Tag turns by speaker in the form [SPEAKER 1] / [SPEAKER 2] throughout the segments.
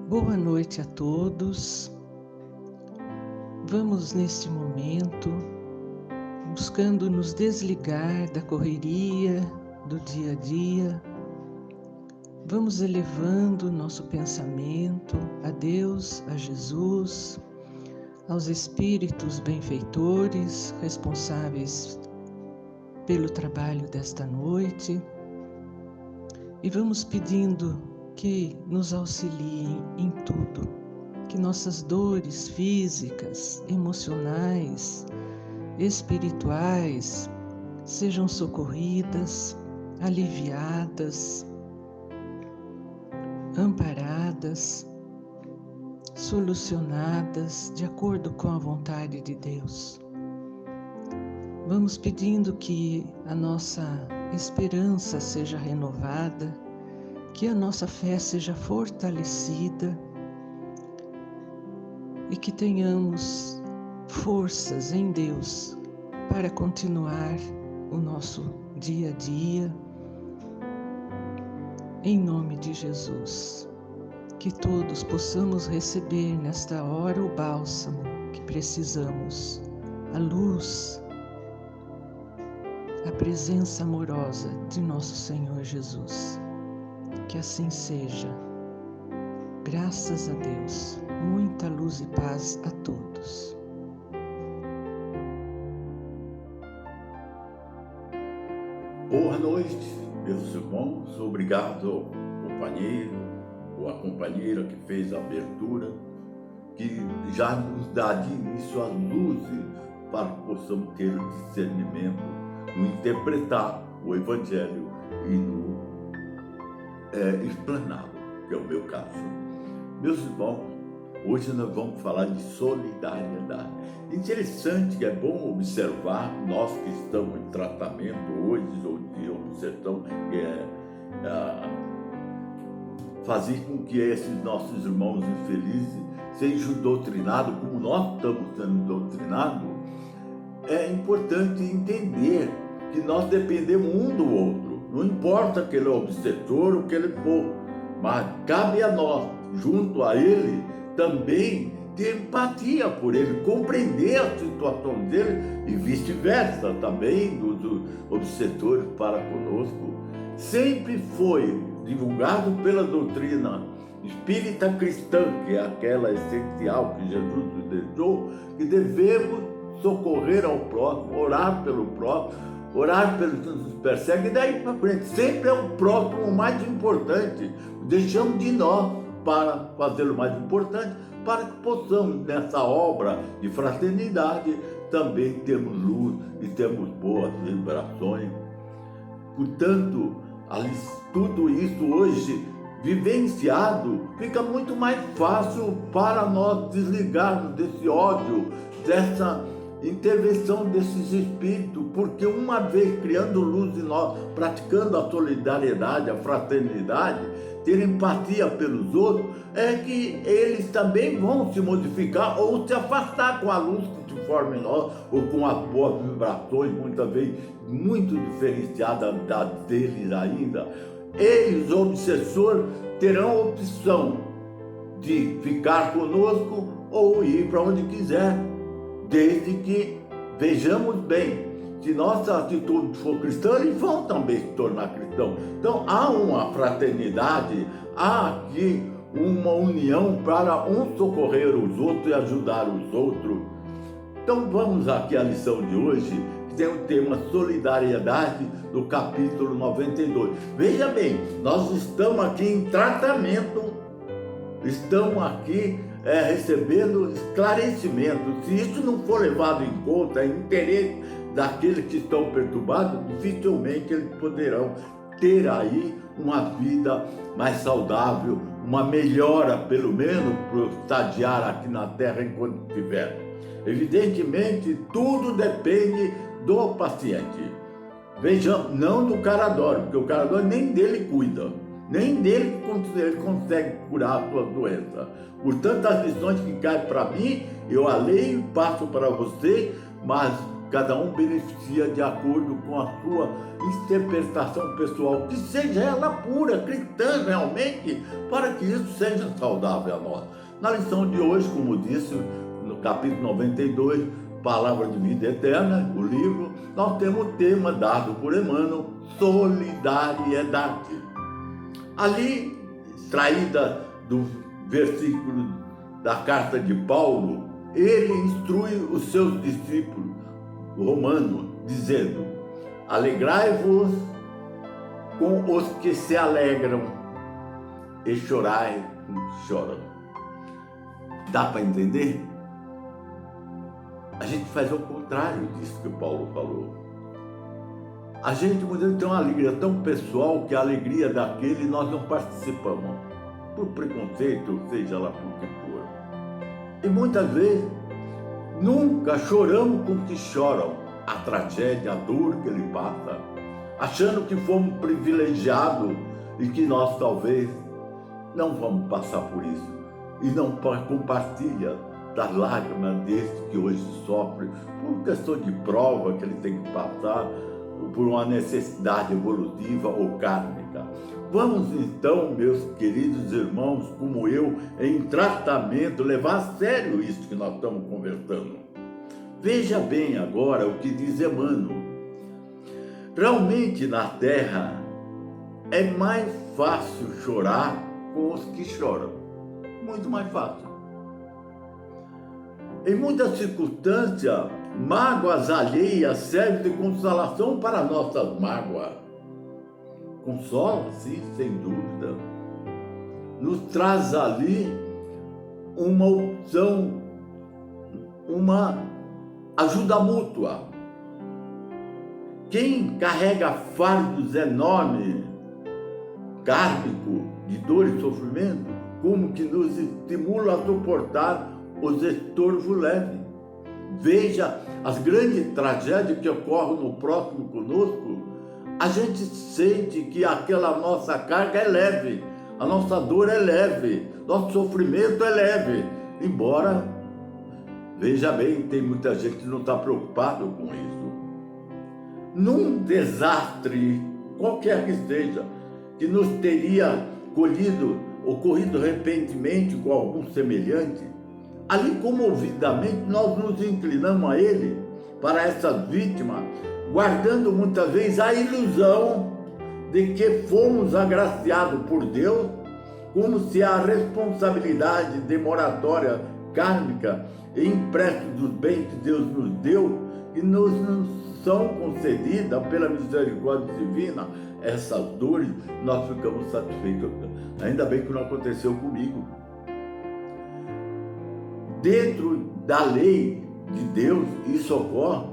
[SPEAKER 1] Boa noite a todos. Vamos neste momento buscando nos desligar da correria do dia a dia. Vamos elevando nosso pensamento a Deus, a Jesus, aos espíritos benfeitores responsáveis pelo trabalho desta noite e vamos pedindo que nos auxiliem em tudo, que nossas dores físicas, emocionais, espirituais sejam socorridas, aliviadas, amparadas, solucionadas de acordo com a vontade de Deus. Vamos pedindo que a nossa esperança seja renovada, que a nossa fé seja fortalecida e que tenhamos forças em Deus para continuar o nosso dia a dia. Em nome de Jesus, que todos possamos receber nesta hora o bálsamo que precisamos, a luz, a presença amorosa de nosso Senhor Jesus. Que assim seja. Graças a Deus. Muita luz e paz a todos.
[SPEAKER 2] Boa noite, meus irmãos. Obrigado ao companheiro ou à companheira que fez a abertura, que já nos dá de início as luzes para que possamos ter o discernimento no interpretar o Evangelho e no explanado, que é o meu caso. Meus irmãos, hoje nós vamos falar de solidariedade. Interessante que é bom observar, nós que estamos em tratamento hoje, ou de observação, fazer com que esses nossos irmãos infelizes sejam doutrinados como nós estamos sendo doutrinados. É importante entender que nós dependemos um do outro. Não importa que ele é obsessor ou que ele for, mas cabe a nós, junto a ele, também ter empatia por ele, compreender a situação dele e vice-versa também dos obsessores para conosco. Sempre foi divulgado pela doutrina espírita cristã, que é aquela essencial que Jesus nos deixou, que devemos socorrer ao próximo, orar pelo próximo, orar pelos que nos perseguem, e daí para frente. Sempre é o próximo o mais importante. Deixamos de nós para fazer o mais importante, para que possamos, nessa obra de fraternidade, também termos luz e termos boas vibrações. Portanto, tudo isso hoje vivenciado, fica muito mais fácil para nós desligarmos desse ódio, dessa intervenção desses espíritos, porque uma vez criando luz em nós, praticando a solidariedade, a fraternidade, ter empatia pelos outros, é que eles também vão se modificar ou se afastar com a luz que se forma em nós, ou com as boas vibrações, muitas vezes muito diferenciadas das deles ainda. Eles, obsessores, terão a opção de ficar conosco ou ir para onde quiser, desde que vejamos bem. Se nossa atitude for cristã, eles vão também se tornar cristãos. Então há uma fraternidade, há aqui uma união para um socorrer os outros e ajudar os outros. Então vamos aqui à lição de hoje, que tem o tema solidariedade, do capítulo 92. Veja bem, nós estamos aqui em tratamento, estamos aqui recebendo esclarecimento. Se isso não for levado em conta, interesse daqueles que estão perturbados, dificilmente eles poderão ter aí uma vida mais saudável, uma melhora, pelo menos, para estagiar aqui na Terra enquanto tiver. Evidentemente, tudo depende do paciente. Vejam, não do carador, porque o carador nem dele cuida, nem dele ele consegue curar a sua doença. Portanto, as lições que caem para mim eu a leio e passo para você, mas cada um beneficia de acordo com a sua interpretação pessoal, que seja ela pura, cristã realmente, para que isso seja saudável a nós. Na lição de hoje, como disse, no capítulo 92, Palavra de Vida Eterna, o livro, nós temos o tema dado por Emmanuel, solidariedade. Ali, extraída do versículo da carta de Paulo, ele instrui os seus discípulos romanos, dizendo: alegrai-vos com os que se alegram e chorai com os que choram. Dá para entender? A gente faz o contrário disso que o Paulo falou. A gente muitas vezes tem uma alegria tão pessoal que a alegria daquele nós não participamos, por preconceito, seja lá por que for. E muitas vezes nunca choramos com os que choram a tragédia, a dor que ele passa, achando que fomos privilegiados e que nós talvez não vamos passar por isso. E não compartilha das lágrimas desse que hoje sofre por questão de prova que ele tem que passar, por uma necessidade evolutiva ou kármica. Vamos então, meus queridos irmãos, como eu, em tratamento, levar a sério isso que nós estamos conversando. Veja bem agora o que diz Emmanuel. Realmente na Terra é mais fácil chorar com os que choram. Muito mais fácil. Em muitas circunstâncias, mágoas alheias servem de consolação para nossas mágoas. Consola, sim, sem dúvida. Nos traz ali uma opção, uma ajuda mútua. Quem carrega fardos enormes, kármicos, de dor e sofrimento, como que nos estimula a suportar os estorvos leves. Veja as grandes tragédias que ocorrem no próximo conosco. A gente sente que aquela nossa carga é leve, a nossa dor é leve, nosso sofrimento é leve. Embora, veja bem, tem muita gente que não está preocupado com isso. Num desastre, qualquer que seja, que nos teria ocorrido repentinamente com algum semelhante, ali comovidamente nós nos inclinamos a ele, para essas vítimas, guardando muitas vezes a ilusão de que fomos agraciados por Deus, como se a responsabilidade de moratória kármica e empréstimo dos bens que Deus nos deu, que nos são concedidas pela misericórdia divina, essas dores, nós ficamos satisfeitos. Ainda bem que não aconteceu comigo. Dentro da lei de Deus, isso ocorre,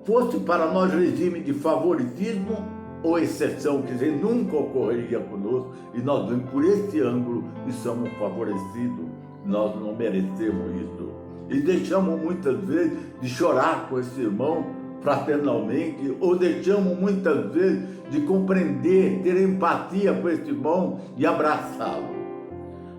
[SPEAKER 2] fosse para nós regime de favoritismo ou exceção, quer dizer, nunca ocorreria conosco, e nós vemos por esse ângulo e somos favorecidos. Nós não merecemos isso. E deixamos muitas vezes de chorar com esse irmão fraternalmente, ou deixamos muitas vezes de compreender, ter empatia com esse irmão e abraçá-lo.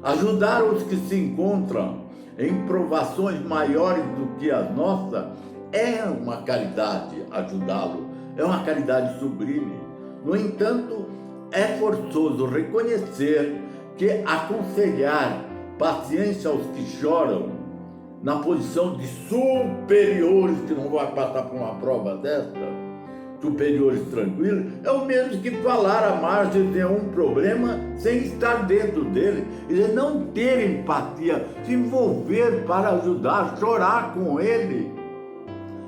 [SPEAKER 2] Ajudar os que se encontram em provações maiores do que as nossas é uma caridade, ajudá-lo, é uma caridade sublime. No entanto, é forçoso reconhecer que aconselhar paciência aos que choram na posição de superiores, que não vai passar por uma prova dessa, superiores tranquilos, é o mesmo que falar à margem de um problema sem estar dentro dele. Ele não ter empatia, se envolver para ajudar, chorar com ele,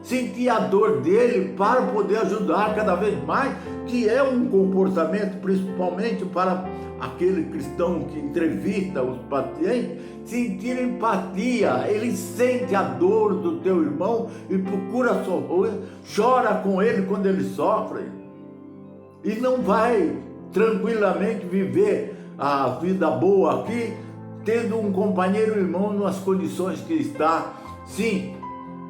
[SPEAKER 2] sentir a dor dele para poder ajudar cada vez mais, que é um comportamento principalmente para aquele cristão que entrevista os pacientes, sentir empatia. Ele sente a dor do teu irmão e procura socorrer, chora com ele quando ele sofre, e não vai tranquilamente viver a vida boa aqui, tendo um companheiro irmão nas condições que está. Sim,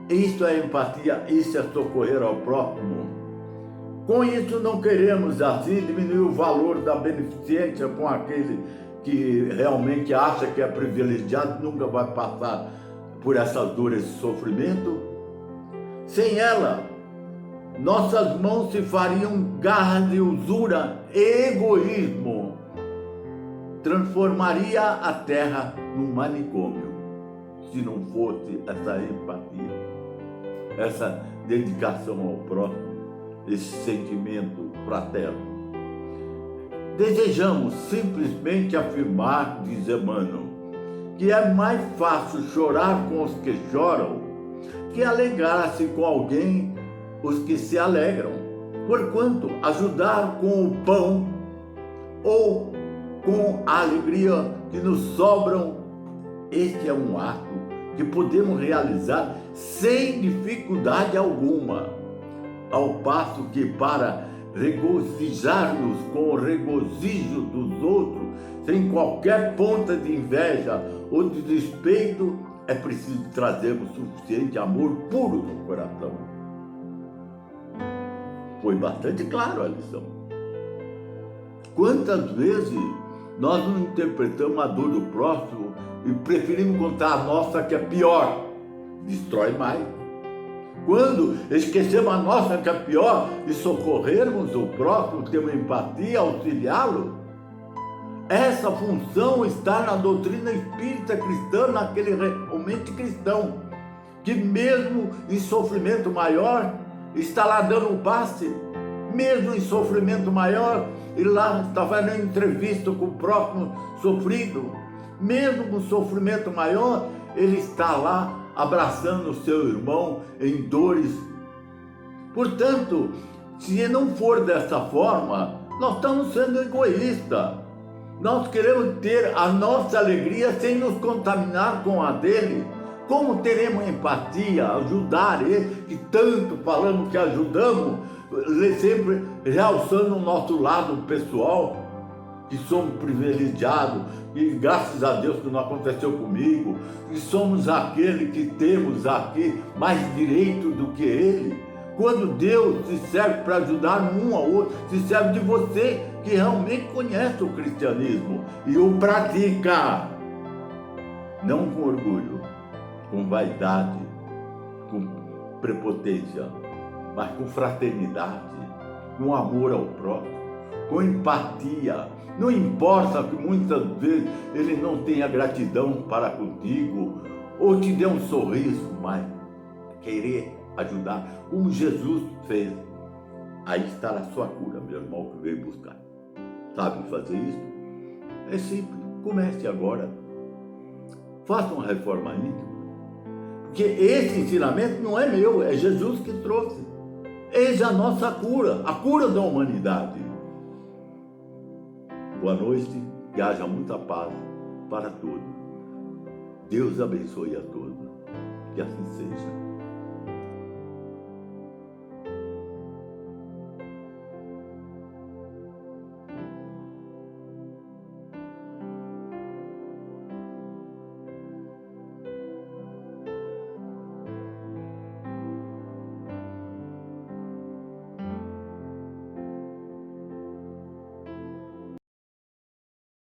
[SPEAKER 2] isso é empatia, isso é socorrer ao próximo. Com isso não queremos assim diminuir o valor da beneficência com aquele que realmente acha que é privilegiado, nunca vai passar por essas dores e sofrimento. Sem ela, nossas mãos se fariam garras de usura e egoísmo. Transformaria a terra num manicômio, se não fosse essa empatia, essa dedicação ao próximo, esse sentimento fraterno. Desejamos simplesmente afirmar, diz Emmanuel, que é mais fácil chorar com os que choram que alegrar-se com alguém os que se alegram. Porquanto ajudar com o pão ou com a alegria que nos sobram, este é um ato que podemos realizar sem dificuldade alguma, ao passo que para regozijar-nos com o regozijo dos outros, sem qualquer ponta de inveja ou de despeito, é preciso trazermos suficiente amor puro no coração. Foi bastante claro a lição. Quantas vezes nós não interpretamos a dor do próximo e preferimos contar a nossa, que é pior, destrói mais. Quando esquecemos a nossa, que é pior, e socorrermos o próximo, termos empatia, auxiliá-lo, essa função está na doutrina espírita cristã, naquele realmente cristão, que mesmo em sofrimento maior, está lá dando um passe, mesmo em sofrimento maior, ele lá está fazendo entrevista com o próximo sofrido, mesmo com sofrimento maior, ele está lá abraçando o seu irmão em dores. Portanto, se não for dessa forma, nós estamos sendo egoístas. Nós queremos ter a nossa alegria sem nos contaminar com a dele. Como teremos empatia, ajudar ele, que tanto falamos que ajudamos, sempre realçando o nosso lado pessoal, que somos privilegiados, e graças a Deus que não aconteceu comigo, que somos aquele que temos aqui mais direito do que ele. Quando Deus se serve para ajudar um ao outro, se serve de você que realmente conhece o cristianismo e o pratica, não com orgulho, com vaidade, com prepotência, mas com fraternidade, com amor ao próximo, com empatia. Não importa que muitas vezes ele não tenha gratidão para contigo ou te dê um sorriso, mas querer ajudar, como Jesus fez. Aí está a sua cura, meu irmão, que veio buscar. Sabe fazer isso? É simples, comece agora. Faça uma reforma íntima. Porque esse ensinamento não é meu, é Jesus que trouxe. Eis a nossa cura, a cura da humanidade. Boa noite, que haja muita paz para todos. Deus abençoe a todos. Que assim seja.